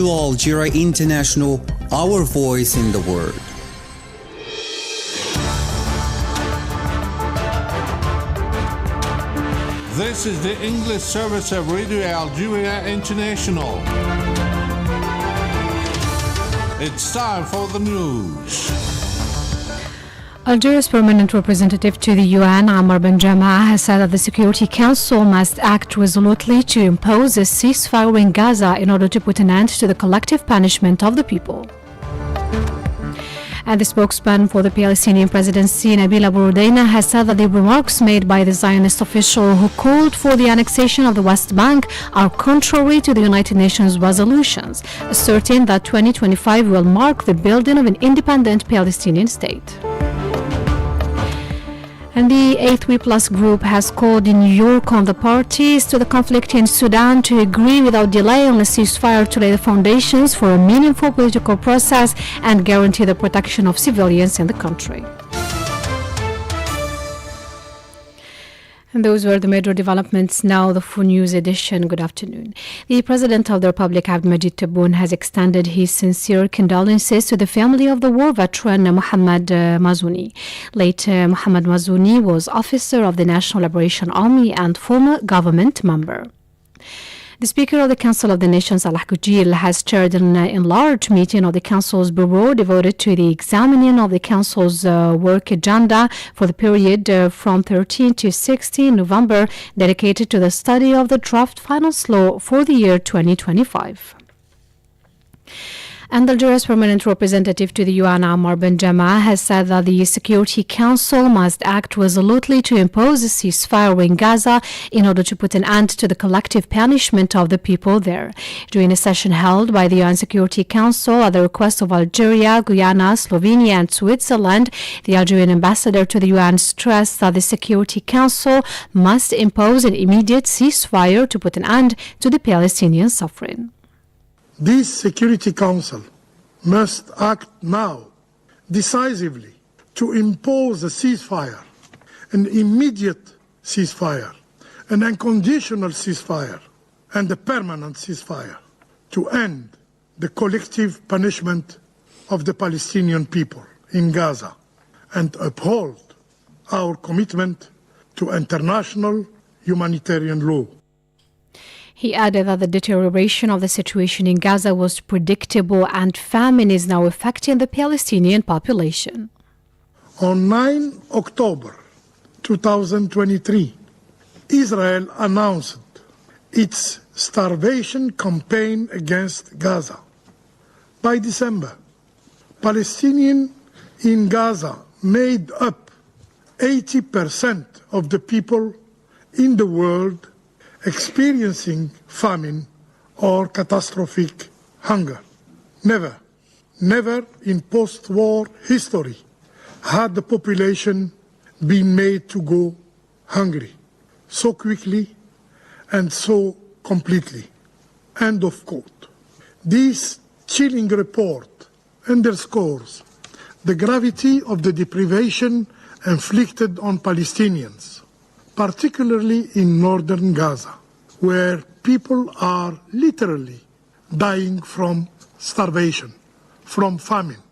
To Algeria International, our voice in the world. This is the English service of Radio Algeria International. It's time for the news. Algeria's permanent representative to the UN, Ammar Benjama, has said that the Security Council must act resolutely to impose a ceasefire in Gaza in order to put an end to the collective punishment of the people. And the spokesman for the Palestinian presidency, Nabil Abu Rudaina, has said that the remarks made by the Zionist official who called for the annexation of the West Bank are contrary to the United Nations resolutions, asserting that 2025 will mark the building of an independent Palestinian state. And the 8We+ group has called in New York on the parties to the conflict in Sudan to agree without delay on a ceasefire to lay the foundations for a meaningful political process and guarantee the protection of civilians in the country. And those were the major developments. Now the full news edition. Good afternoon. The President of the Republic, Abdelmajid Tebboune, has extended his sincere condolences to the family of the war veteran Mohamed Mazouni. Late Mohamed Mazouni was officer of the National Liberation Army and former government member. The Speaker of the Council of the Nations, Salah Gujil, has chaired an enlarged meeting of the Council's Bureau devoted to the examining of the Council's work agenda for the period from 13 to 16 November, dedicated to the study of the draft finance law for the year 2025. And Algeria's permanent representative to the UN, Ammar Benjama, has said that the Security Council must act resolutely to impose a ceasefire in Gaza in order to put an end to the collective punishment of the people there. During a session held by the UN Security Council at the request of Algeria, Guyana, Slovenia and Switzerland, the Algerian ambassador to the UN stressed that the Security Council must impose an immediate ceasefire to put an end to the Palestinian suffering. This Security Council must act now, decisively, to impose a ceasefire, an immediate ceasefire, an unconditional ceasefire, and a permanent ceasefire to end the collective punishment of the Palestinian people in Gaza and uphold our commitment to international humanitarian law. He added that the deterioration of the situation in Gaza was predictable and famine is now affecting the Palestinian population. On 9 October 2023, Israel announced its starvation campaign against Gaza. By December, Palestinians in Gaza made up 80% of the people in the world experiencing famine or catastrophic hunger. Never in post-war history had the population been made to go hungry so quickly and so completely. End of quote. This chilling report underscores the gravity of the deprivation inflicted on Palestinians, particularly in northern Gaza, where people are literally dying from starvation, from famine.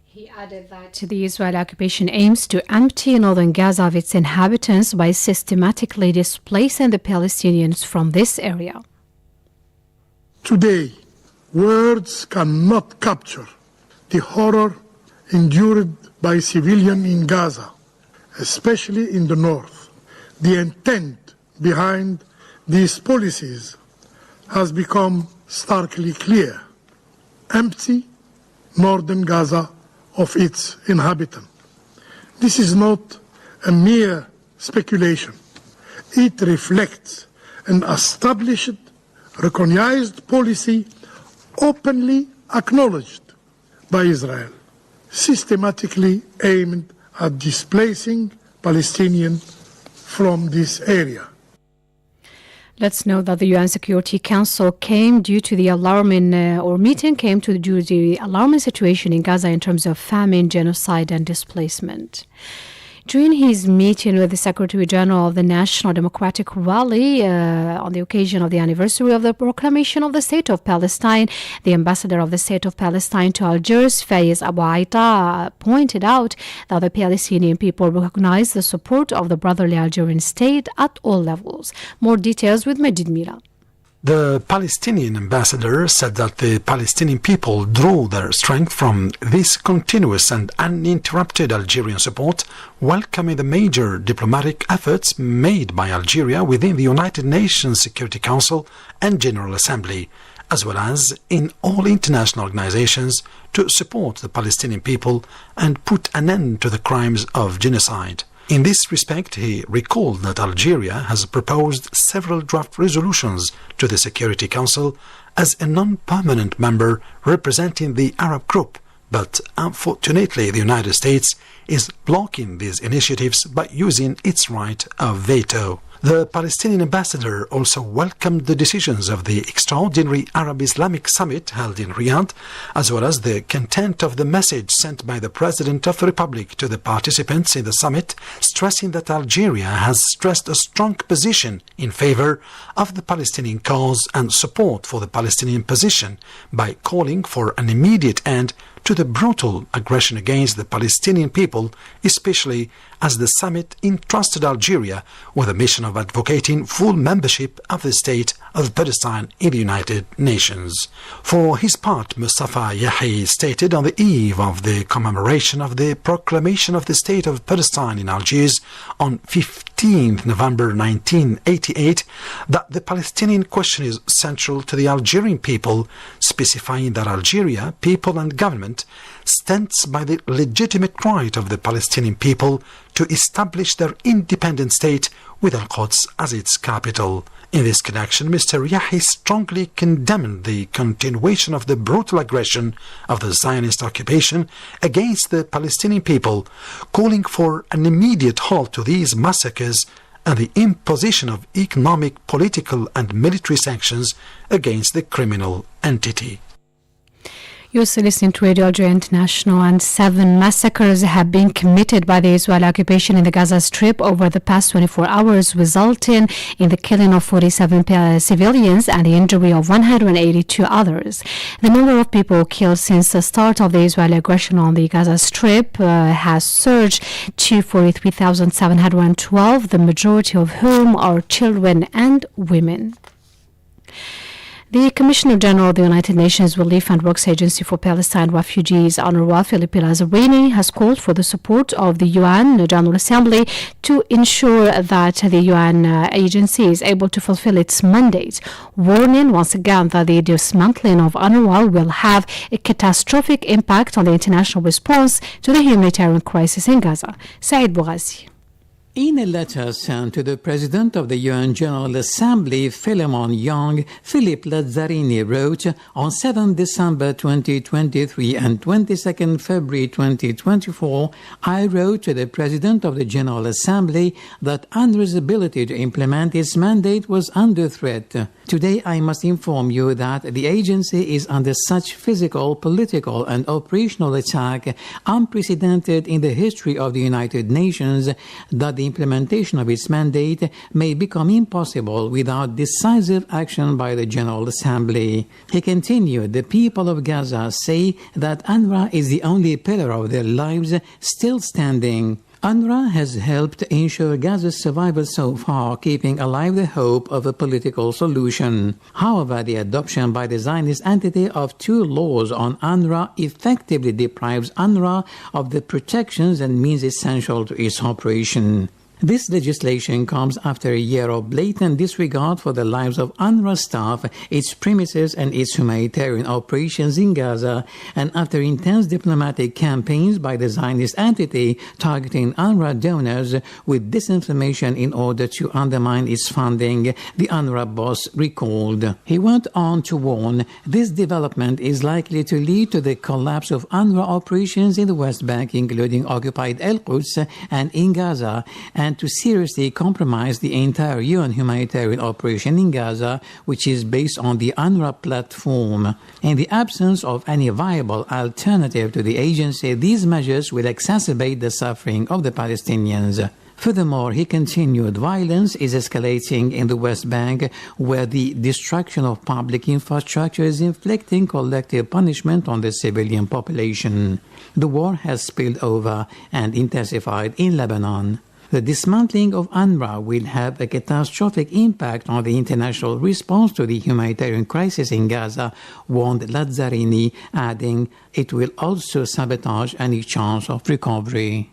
He added that the Israeli occupation aims to empty northern Gaza of its inhabitants by systematically displacing the Palestinians from this area. Today, words cannot capture the horror endured by civilians in Gaza, especially in the north. The intent behind these policies has become starkly clear. Empty northern Gaza of its inhabitants. This is not a mere speculation. It reflects an established, recognized policy openly acknowledged by Israel, systematically aimed at displacing Palestinians from this area. Let's note that the UN Security Council came due to the alarming due to the alarming situation in Gaza in terms of famine, genocide and displacement. During his meeting with the Secretary General of the National Democratic Rally on the occasion of the anniversary of the proclamation of the State of Palestine, the ambassador of the State of Palestine to Algiers, Faiz Abu Aita, pointed out that the Palestinian people recognize the support of the brotherly Algerian state at all levels. More details with Majid Mira. The Palestinian ambassador said that the Palestinian people draw their strength from this continuous and uninterrupted Algerian support, welcoming the major diplomatic efforts made by Algeria within the United Nations Security Council and General Assembly, as well as in all international organizations to support the Palestinian people and put an end to the crimes of genocide. In this respect, he recalled that Algeria has proposed several draft resolutions to the Security Council as a non-permanent member representing the Arab group, but unfortunately the United States is blocking these initiatives by using its right of veto. The Palestinian ambassador also welcomed the decisions of the extraordinary Arab-Islamic summit held in Riyadh, as well as the content of the message sent by the President of the Republic to the participants in the summit, stressing that Algeria has stressed a strong position in favor of the Palestinian cause and support for the Palestinian position by calling for an immediate end to the brutal aggression against the Palestinian people, especially as the summit entrusted Algeria with a mission of advocating full membership of the State of Palestine in the United Nations. For his part, Mustafa Yahi stated on the eve of the commemoration of the proclamation of the State of Palestine in Algiers on 15th November 1988 that the Palestinian question is central to the Algerian people, specifying that Algeria, people and government, stands by the legitimate right of the Palestinian people to establish their independent state with Al-Quds as its capital. In this connection, Mr. Yahi strongly condemned the continuation of the brutal aggression of the Zionist occupation against the Palestinian people, calling for an immediate halt to these massacres and the imposition of economic, political and military sanctions against the criminal entity. You're also listening to Radio Algeria International, and 7 massacres have been committed by the Israeli occupation in the Gaza Strip over the past 24 hours, resulting in the killing of 47 civilians and the injury of 182 others. The number of people killed since the start of the Israeli aggression on the Gaza Strip has surged to 43,712, the majority of whom are children and women. The Commissioner General of the United Nations Relief and Works Agency for Palestine Refugees, UNRWA, Philippe Lazzarini, has called for the support of the UN General Assembly to ensure that the UN agency is able to fulfill its mandate, warning once again that the dismantling of UNRWA will have a catastrophic impact on the international response to the humanitarian crisis in Gaza. Said Boughazi. In a letter sent to the President of the UN General Assembly, Philemon Young, Philippe Lazzarini wrote, on 7 December 2023 and 22 February 2024, I wrote to the President of the General Assembly that UNRWA's ability to implement its mandate was under threat. Today I must inform you that the agency is under such physical, political and operational attack unprecedented in the history of the United Nations that the implementation of its mandate may become impossible without decisive action by the General Assembly. He continued, the people of Gaza say that UNRWA is the only pillar of their lives still standing. UNRWA has helped ensure Gaza's survival so far, keeping alive the hope of a political solution. However, the adoption by the Zionist entity of 2 laws on UNRWA effectively deprives UNRWA of the protections and means essential to its operation. This legislation comes after a year of blatant disregard for the lives of UNRWA staff, its premises and its humanitarian operations in Gaza, and after intense diplomatic campaigns by the Zionist entity targeting UNRWA donors with disinformation in order to undermine its funding, the UNRWA boss recalled. He went on to warn, this development is likely to lead to the collapse of UNRWA operations in the West Bank, including occupied Al-Quds and in Gaza, and to seriously compromise the entire UN humanitarian operation in Gaza, which is based on the UNRWA platform. In the absence of any viable alternative to the agency, these measures will exacerbate the suffering of the Palestinians. Furthermore, he continued, violence is escalating in the West Bank, where the destruction of public infrastructure is inflicting collective punishment on the civilian population. The war has spilled over and intensified in Lebanon. The dismantling of UNRWA will have a catastrophic impact on the international response to the humanitarian crisis in Gaza, warned Lazzarini, adding, it will also sabotage any chance of recovery.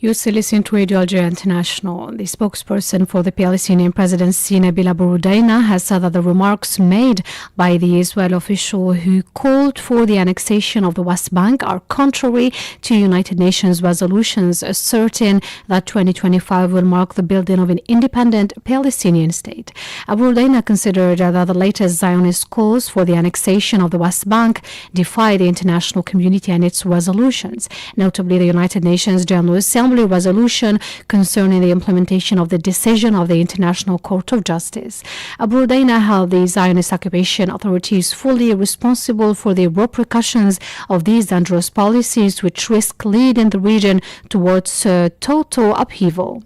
You still listen to Radio Algeria International. The spokesperson for the Palestinian presidency, Nabila Bourdaina, has said that the remarks made by the Israeli official who called for the annexation of the West Bank are contrary to United Nations resolutions asserting that 2025 will mark the building of an independent Palestinian state. Bourdaina considered that the latest Zionist calls for the annexation of the West Bank defy the international community and its resolutions, notably the United Nations General Assembly resolution concerning the implementation of the decision of the International Court of Justice. Bourdaina held the Zionist occupation authorities fully responsible for the repercussions of these dangerous policies, which risk leading the region towards total upheaval.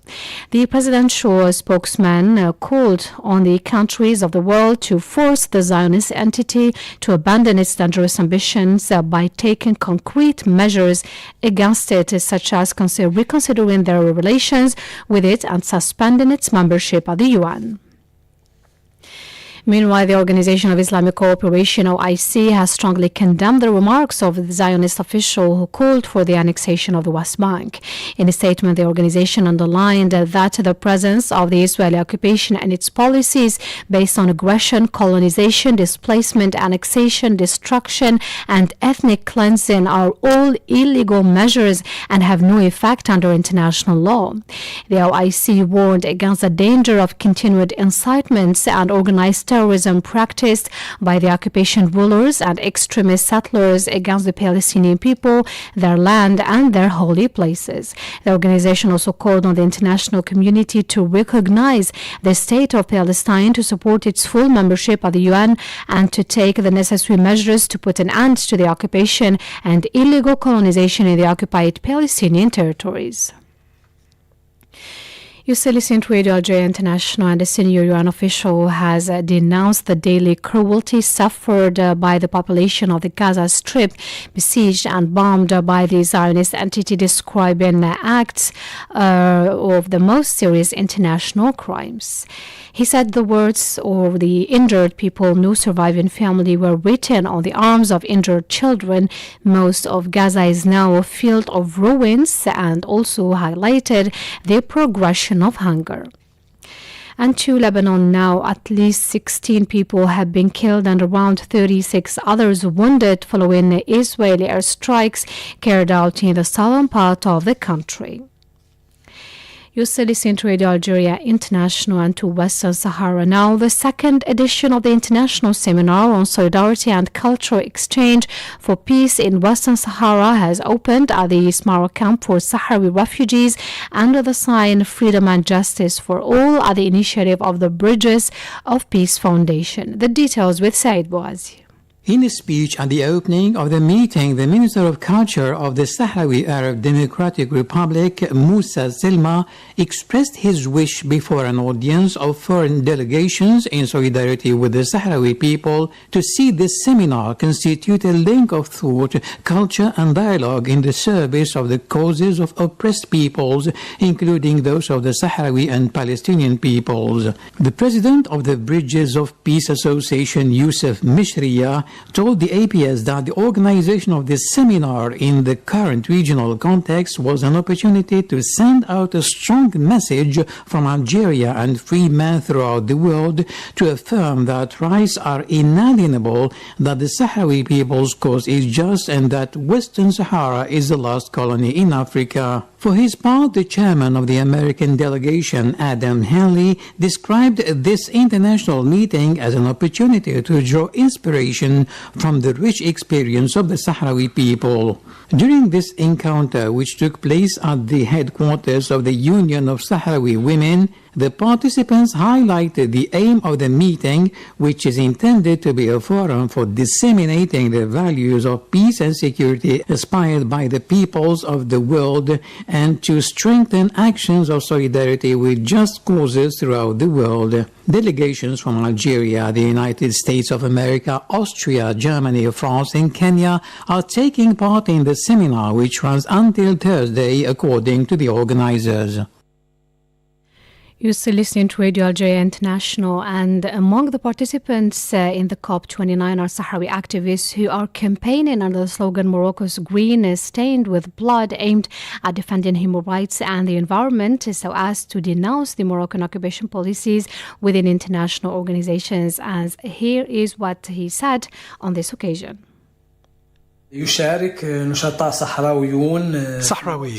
The presidential spokesman called on the countries of the world to force the Zionist entity to abandon its dangerous ambitions by taking concrete measures against it, such as reconsidering their relations with it and suspending its membership at the UN. Meanwhile, the Organization of Islamic Cooperation, OIC, has strongly condemned the remarks of the Zionist official who called for the annexation of the West Bank. In a statement, the organization underlined that the presence of the Israeli occupation and its policies based on aggression, colonization, displacement, annexation, destruction, and ethnic cleansing are all illegal measures and have no effect under international law. The OIC warned against the danger of continued incitements and organized terrorism practiced by the occupation rulers and extremist settlers against the Palestinian people, their land, and their holy places. The organization also called on the international community to recognize the state of Palestine, to support its full membership at the UN, and to take the necessary measures to put an end to the occupation and illegal colonization in the occupied Palestinian territories. You still listen to Radio Algeria International, and a senior UN official has denounced the daily cruelty suffered by the population of the Gaza Strip, besieged and bombed by the Zionist entity, describing acts of the most serious international crimes. He said the words "or the injured people, no surviving family" were written on the arms of injured children. Most of Gaza is now a field of ruins, and also highlighted the progression of hunger. And to Lebanon now, at least 16 people have been killed and around 36 others wounded following Israeli airstrikes carried out in the southern part of the country. You still listen to Radio Algeria International, and to Western Sahara now. The second edition of the International Seminar on Solidarity and Cultural Exchange for Peace in Western Sahara has opened at the Ismail Camp for Sahrawi refugees under the sign Freedom and Justice for All at the initiative of the Bridges of Peace Foundation. The details with Said Bouazi. In a speech at the opening of the meeting, the Minister of Culture of the Sahrawi Arab Democratic Republic, Moussa Selma, expressed his wish before an audience of foreign delegations in solidarity with the Sahrawi people to see this seminar constitute a link of thought, culture and dialogue in the service of the causes of oppressed peoples, including those of the Sahrawi and Palestinian peoples. The president of the Bridges of Peace Association, Youssef Mishriya, told the APS that the organization of this seminar in the current regional context was an opportunity to send out a strong message from Algeria and free men throughout the world to affirm that rights are inalienable, that the Sahrawi people's cause is just, and that Western Sahara is the last colony in Africa. For his part, the chairman of the American delegation, Adam Henley, described this international meeting as an opportunity to draw inspiration learn from the rich experience of the Sahrawi people. During this encounter, which took place at the headquarters of the Union of Sahrawi Women, the participants highlighted the aim of the meeting, which is intended to be a forum for disseminating the values of peace and security aspired by the peoples of the world and to strengthen actions of solidarity with just causes throughout the world. Delegations from Algeria, the United States of America, Austria, Germany, France, and Kenya are taking part in the seminar, which runs until Thursday, according to the organizers. You're still listening to Radio Algeria International, and among the participants in the COP29 are Sahrawi activists who are campaigning under the slogan Morocco's green is stained with blood, aimed at defending human rights and the environment so as to denounce the Moroccan occupation policies within international organizations. As here is what he said on this occasion. Sahrawi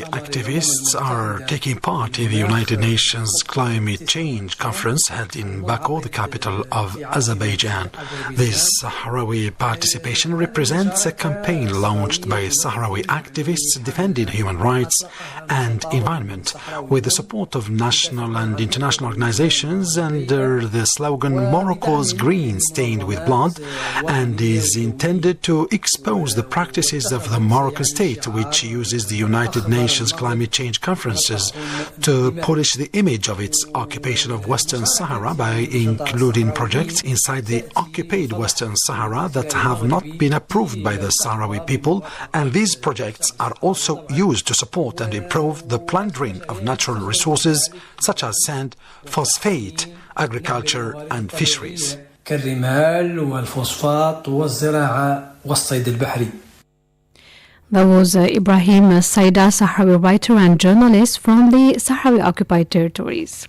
activists are taking part in the United Nations Climate Change Conference held in Baku, the capital of Azerbaijan. This Sahrawi participation represents a campaign launched by Sahrawi activists defending human rights and environment with the support of national and international organizations under the slogan Morocco's green stained with blood, and is intended to expose the practices of the Moroccan state, which uses the United Nations Climate Change Conferences to polish the image of its occupation of Western Sahara by including projects inside the occupied Western Sahara that have not been approved by the Sahrawi people, and these projects are also used to support and improve the plundering of natural resources such as sand, phosphate, agriculture and fisheries. That was Ibrahim Saida, Sahrawi writer and journalist from the Sahrawi occupied territories.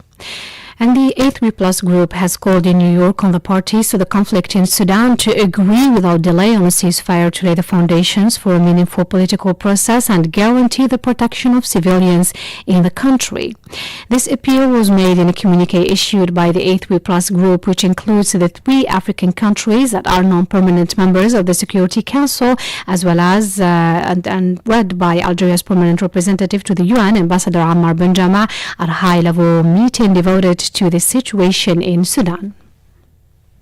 And the 8-Plus group has called in New York on the parties to the conflict in Sudan to agree without delay on a ceasefire to lay the foundations for a meaningful political process and guarantee the protection of civilians in the country. This appeal was made in a communique issued by the 8-Plus group, which includes the 3 African countries that are non-permanent members of the Security Council, as well as and read by Algeria's permanent representative to the UN, Ambassador Ammar Benjama, at a high-level meeting devoted to the situation in Sudan.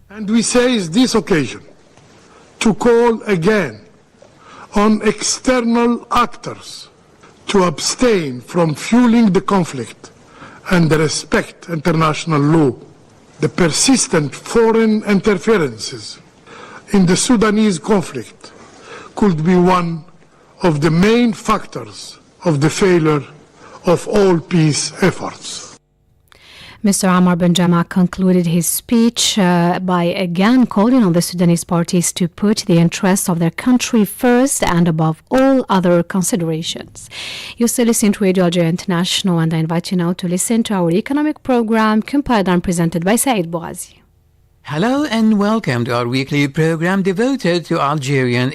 And we seize this occasion to call again on external actors to abstain from fueling the conflict and respect international law. The persistent foreign interferences in the Sudanese conflict could be one of the main factors of the failure of all peace efforts. Mr. Ammar Benjama concluded his speech by again calling on the Sudanese parties to put the interests of their country first and above all other considerations. You're still listening to Radio Algeria International, and I invite you now to listen to our economic program compiled and presented by Said Bouazi. Hello and welcome to our weekly program devoted to Algerian